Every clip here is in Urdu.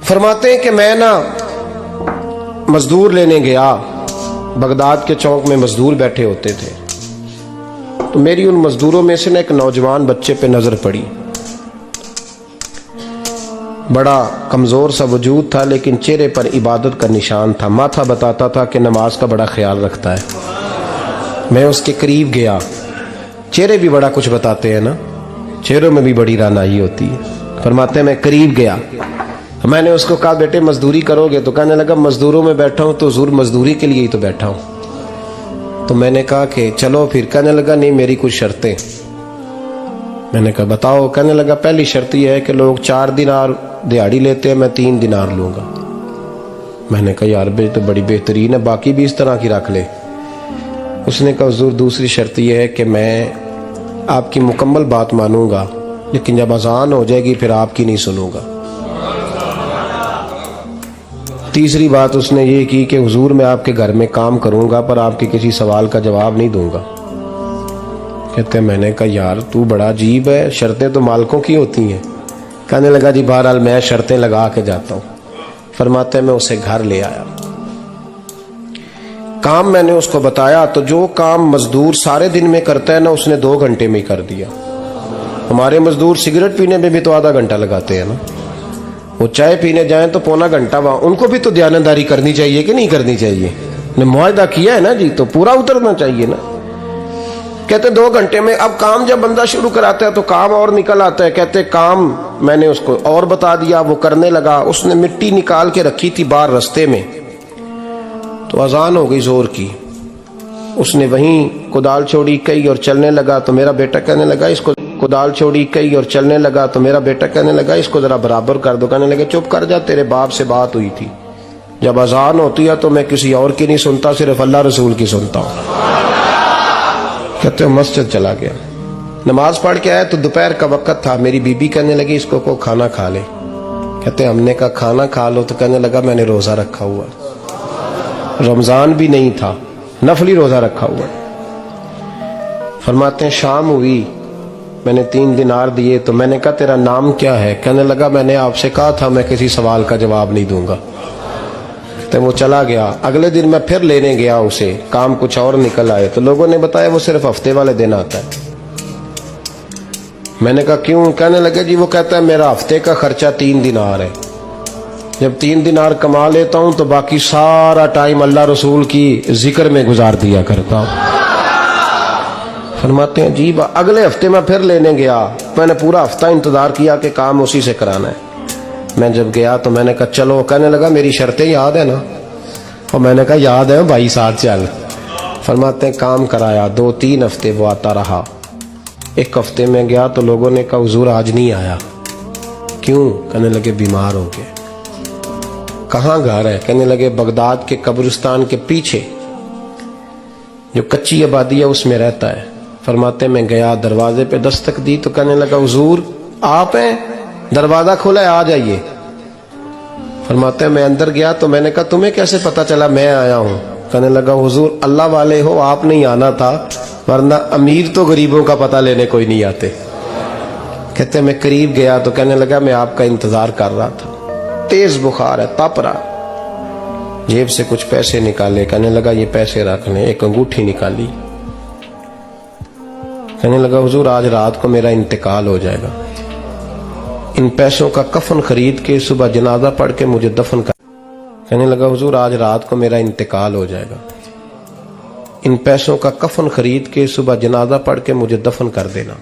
فرماتے ہیں کہ میں نا مزدور لینے گیا، بغداد کے چوک میں مزدور بیٹھے ہوتے تھے، تو میری ان مزدوروں میں سے نا ایک نوجوان بچے پہ نظر پڑی۔ بڑا کمزور سا وجود تھا لیکن چہرے پر عبادت کا نشان تھا، ماتھا بتاتا تھا کہ نماز کا بڑا خیال رکھتا ہے۔ میں اس کے قریب گیا، چہرے بھی بڑا کچھ بتاتے ہیں نا، چہروں میں بھی بڑی رانائی ہوتی ہے۔ فرماتے ہیں میں قریب گیا، میں نے اس کو کہا بیٹے مزدوری کرو گے؟ تو کہنے لگا مزدوروں میں بیٹھا ہوں تو حضور مزدوری کے لیے ہی تو بیٹھا ہوں۔ تو میں نے کہا کہ چلو پھر۔ کہنے لگا نہیں میری کچھ شرطیں۔ میں نے کہا بتاؤ؟ کہنے لگا پہلی شرط یہ ہے کہ لوگ 4 دینار دیہاڑی لیتے ہیں، میں 3 دینار لوں گا۔ میں نے کہا یار بھائی تو بڑی بہترین ہے، باقی بھی اس طرح کی رکھ لے۔ اس نے کہا حضور دوسری شرط یہ ہے کہ میں آپ کی مکمل بات مانوں گا لیکن جب اذان ہو جائے گی پھر آپ کی نہیں سنوں گا۔ تیسری بات اس نے یہ کی کہ حضور میں آپ کے گھر میں کام کروں گا پر آپ کے کسی سوال کا جواب نہیں دوں گا۔ کہتے ہیں میں نے کہا یار تو بڑا عجیب ہے، شرطیں تو مالکوں کی ہوتی ہیں۔ کہنے لگا جی بہرحال میں شرطیں لگا کے جاتا ہوں۔ فرماتے ہیں میں اسے گھر لے آیا، کام میں نے اس کو بتایا تو جو کام مزدور سارے دن میں کرتا ہے نا اس نے 2 گھنٹے میں کر دیا۔ ہمارے مزدور سگریٹ پینے میں بھی تو آدھا گھنٹہ لگاتے ہیں نا، وہ چائے پینے جائیں تو پونا گھنٹہ، وہاں ان کو بھی تو دیانتداری کرنی چاہیے کہ نہیں کرنی چاہیے؟ نے معاہدہ کیا ہے نا جی تو پورا اترنا چاہیے نا۔ کہتے 2 گھنٹے میں، اب کام جب بندہ شروع کراتا ہے تو کام اور نکل آتا ہے۔ کہتے کام میں نے اس کو اور بتا دیا، وہ کرنے لگا۔ اس نے مٹی نکال کے رکھی تھی باہر رستے میں، تو اذان ہو گئی زور کی، اس نے وہیں کدال چھوڑی کئی اور چلنے لگا۔ تو میرا بیٹا کہنے لگا اس کو کدال چھوڑی کئی اور چلنے لگا تو میرا بیٹا کہنے لگا اس کو ذرا برابر کر دو۔ کہنے لگے چپ کر جا، تیرے باپ سے بات ہوئی تھی، جب اذان ہوتی ہے تو میں کسی اور کی نہیں سنتا، صرف اللہ رسول کی سنتا ہوں۔ کہتے ہیں مسجد چلا گیا، نماز پڑھ کے آیا تو دوپہر کا وقت تھا۔ میری بی بی کہنے لگی اس کو کھانا کھا لے۔ کہتے ہیں ہم نے کہا کھانا کھا لو، تو کہنے لگا میں نے روزہ رکھا ہوا، رمضان بھی نہیں تھا، نفلی روزہ رکھا ہوا۔ فرماتے ہیں شام ہوئی، میں نے 3 دینار دیے تو میں نے کہا تیرا نام کیا ہے؟ کہنے لگا میں نے آپ سے کہا تھا میں کسی سوال کا جواب نہیں دوں گا۔ تو وہ چلا گیا۔ اگلے دن میں پھر لینے گیا اسے، کام کچھ اور نکل آئے تو لوگوں نے بتایا وہ صرف ہفتے والے دن آتا ہے۔ میں نے کہا کیوں؟ کہنے لگے جی وہ کہتا ہے میرا ہفتے کا خرچہ 3 دینار ہے، جب 3 دینار کما لیتا ہوں تو باقی سارا ٹائم اللہ رسول کی ذکر میں گزار دیا کرتا ہوں۔ فرماتے ہیں عجیب۔ اگلے ہفتے میں پھر لینے گیا، میں نے پورا ہفتہ انتظار کیا کہ کام اسی سے کرانا ہے۔ میں جب گیا تو میں نے کہا چلو، کہنے لگا میری شرطیں یاد ہے نا؟ اور میں نے کہا یاد ہے بھائی ساتھ چل۔ فرماتے ہیں کام کرایا، 2-3 ہفتے وہ آتا رہا۔ ایک ہفتے میں گیا تو لوگوں نے کہا حضور آج نہیں آیا، کیوں؟ کہنے لگے بیمار ہو گئے۔ کہاں گھر ہے؟ کہنے لگے بغداد کے قبرستان کے پیچھے جو کچی آبادی ہے اس میں رہتا ہے۔ فرماتے میں گیا، دروازے پہ دستک دی تو کہنے لگا حضور آپ ہیں؟ دروازہ کھولا ہے، آ جائیے۔ فرماتے میں اندر گیا تو میں نے کہا تمہیں کیسے پتا چلا میں آیا ہوں؟ کہنے لگا حضور اللہ والے ہو، آپ نہیں آنا تھا، ورنہ امیر تو غریبوں کا پتہ لینے کوئی نہیں آتے۔ کہتے میں قریب گیا تو کہنے لگا میں آپ کا انتظار کر رہا تھا، تیز بخار ہے، تپ رہا۔ جیب سے کچھ پیسے نکالے، کہنے لگا یہ پیسے رکھ لیں۔ ایک انگوٹھی نکالی، کہنے لگا حضور آج رات کو میرا انتقال ہو جائے گا، ان پیسوں کا کفن خرید کے صبح جنازہ پڑھ کے مجھے دفن کر۔ کہنے لگا حضور آج رات کو میرا انتقال ہو جائے گا، ان پیسوں کا کفن خرید کے صبح جنازہ پڑھ کے مجھے دفن کر دینا،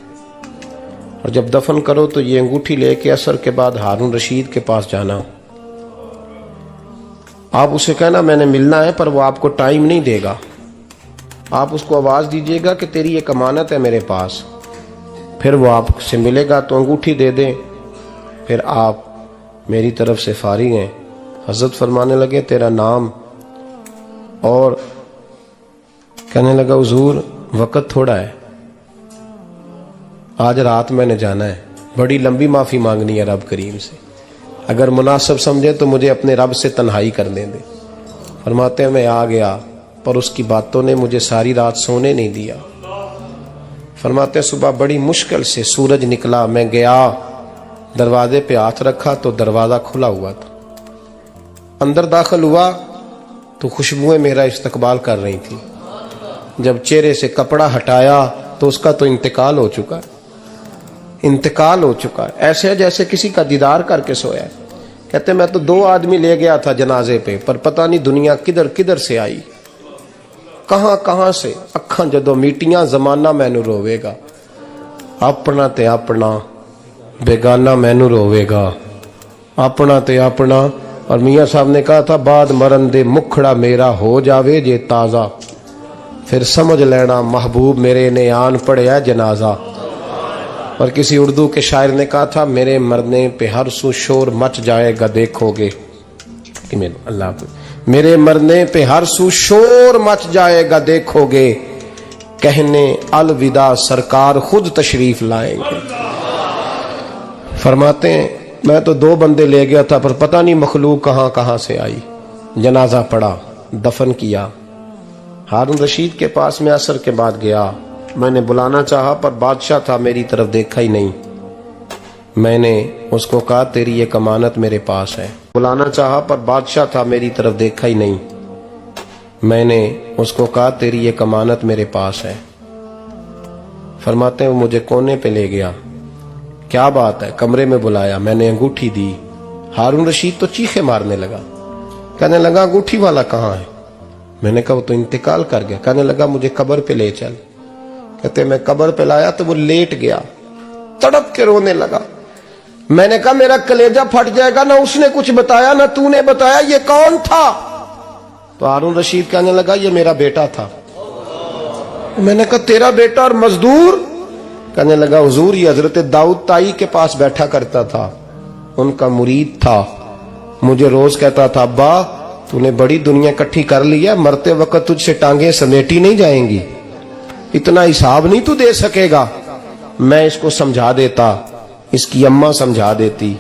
اور جب دفن کرو تو یہ انگوٹھی لے کے عصر کے بعد ہارون رشید کے پاس جانا، آپ اسے کہنا میں نے ملنا ہے پر وہ آپ کو ٹائم نہیں دے گا، آپ اس کو آواز دیجئے گا کہ تیری ایک امانت ہے میرے پاس، پھر وہ آپ سے ملے گا تو انگوٹھی دے دیں، پھر آپ میری طرف سے فارغ ہیں۔ حضرت فرمانے لگے تیرا نام؟ اور کہنے لگا حضور وقت تھوڑا ہے، آج رات میں نے جانا ہے، بڑی لمبی معافی مانگنی ہے رب کریم سے، اگر مناسب سمجھے تو مجھے اپنے رب سے تنہائی کرنے دے۔ فرماتے ہیں میں آ گیا پر اس کی باتوں نے مجھے ساری رات سونے نہیں دیا۔ فرماتے ہیں صبح بڑی مشکل سے سورج نکلا، میں گیا دروازے پہ ہاتھ رکھا تو دروازہ کھلا ہوا تھا۔ اندر داخل ہوا تو خوشبوئیں میرا استقبال کر رہی تھی. جب چہرے سے کپڑا ہٹایا تو اس کا تو انتقال ہو چکا ہے, انتقال ہو چکا ہے. ایسے ہے جیسے کسی کا دیدار کر کے سویا ہے. کہتے میں تو 2 آدمی لے گیا تھا جنازے پہ, پر پتہ نہیں دنیا کدھر کدھر سے آئی, کہاں کہاں سے. اکھاں جدو میٹیاں زمانہ مینو روے گا, اپنا تے اپنا بیگانہ مینو روے گا, اپنا تے اپنا. اور میاں صاحب نے کہا تھا بعد مرن دے مکھڑا میرا ہو جاوے جے تازہ, پھر سمجھ لینا محبوب میرے نے آن پڑیا جنازہ. اور کسی اردو کے شاعر نے کہا تھا میرے مرنے پہ ہر سو شور مچ جائے گا دیکھو گے. اللہ میرے مرنے پہ ہر سو شور مچ جائے گا دیکھو گے, کہنے الوداع سرکار خود تشریف لائیں گے. فرماتے ہیں میں تو 2 بندے لے گیا تھا پر پتہ نہیں مخلوق کہاں کہاں سے آئی. جنازہ پڑا, دفن کیا. ہارون رشید کے پاس میں عصر کے بعد گیا. میں نے بلانا چاہا پر بادشاہ تھا, میری طرف دیکھا ہی نہیں. میں نے اس کو کہا تیری ایک امانت میرے پاس ہے. بلانا چاہا پر بادشاہ تھا, میری طرف دیکھا ہی نہیں. میں نے اس کو کہا تیری ایک امانت میرے پاس ہے. فرماتے ہیں وہ مجھے کونے پہ لے گیا. کیا بات ہے؟ کمرے میں بلایا, میں نے انگوٹھی دی. ہارون رشید تو چیخے مارنے لگا, کہنے لگا انگوٹھی والا کہاں ہے؟ میں نے کہا وہ تو انتقال کر گیا. کہنے لگا مجھے قبر پہ لے چل. کہتے میں قبر پہ لایا تو وہ لیٹ گیا, تڑپ کے رونے لگا. میں نے کہا میرا کلیجہ پھٹ جائے گا, نہ اس نے کچھ بتایا نہ تو نے بتایا, یہ کون تھا؟ تو ہارون رشید کہنے لگا یہ میرا بیٹا تھا. میں نے کہا تیرا بیٹا اور مزدور؟ کہنے لگا حضور یہ حضرت داؤد تائی کے پاس بیٹھا کرتا تھا, ان کا مرید تھا. مجھے روز کہتا تھا ابا تو نے بڑی دنیا کٹھی کر لی ہے, مرتے وقت تجھ سے ٹانگیں سمیٹی نہیں جائیں گی, اتنا حساب نہیں تو دے سکے گا. میں اس کو سمجھا دیتا, اس کی اماں سمجھا دیتی.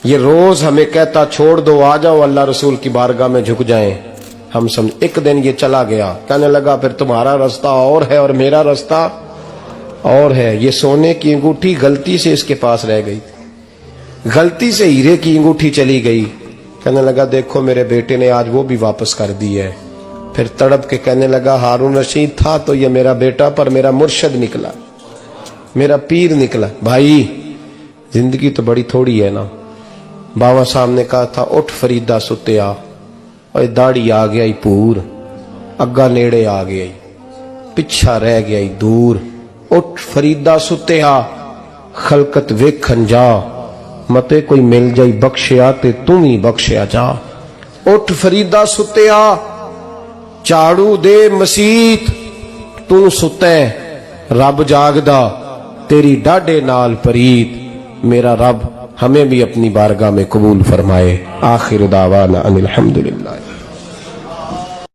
یہ روز ہمیں کہتا چھوڑ دو آ جاؤ اللہ رسول کی بارگاہ میں جھک جائیں. ہم سمجھ. ایک دن یہ چلا گیا, کہنے لگا پھر تمہارا رستہ اور ہے اور میرا رستہ اور ہے. یہ سونے کی انگوٹھی غلطی سے اس کے پاس رہ گئی, غلطی سے ہیرے کی انگوٹھی چلی گئی. کہنے لگا دیکھو میرے بیٹے نے آج وہ بھی واپس کر دی ہے. پھر تڑپ کے کہنے لگا ہارون رشید تھا تو یہ میرا بیٹا, پر میرا مرشد نکلا, میرا پیر نکلا. بھائی زندگی تو بڑی تھوڑی ہے نا. بابا صاحب نے کہا تھا اٹھ فریدہ ستیا, اور داڑھی آ گیا پور, اگا نیڑے آ گیا, پچھا رہ گیا دور. اٹھ فریدہ ستیا خلقت ویکھن جا, متے کوئی مل جائی بخشیا تے تم ہی بخشیا جا. اٹھ فریدہ ستیا چاڑو دے مسیت, تو ستے رب جاگدا تیری ڈاڈے نال پریت. میرا رب ہمیں بھی اپنی بارگاہ میں قبول فرمائے. آخر دعوانا ان الحمدللہ.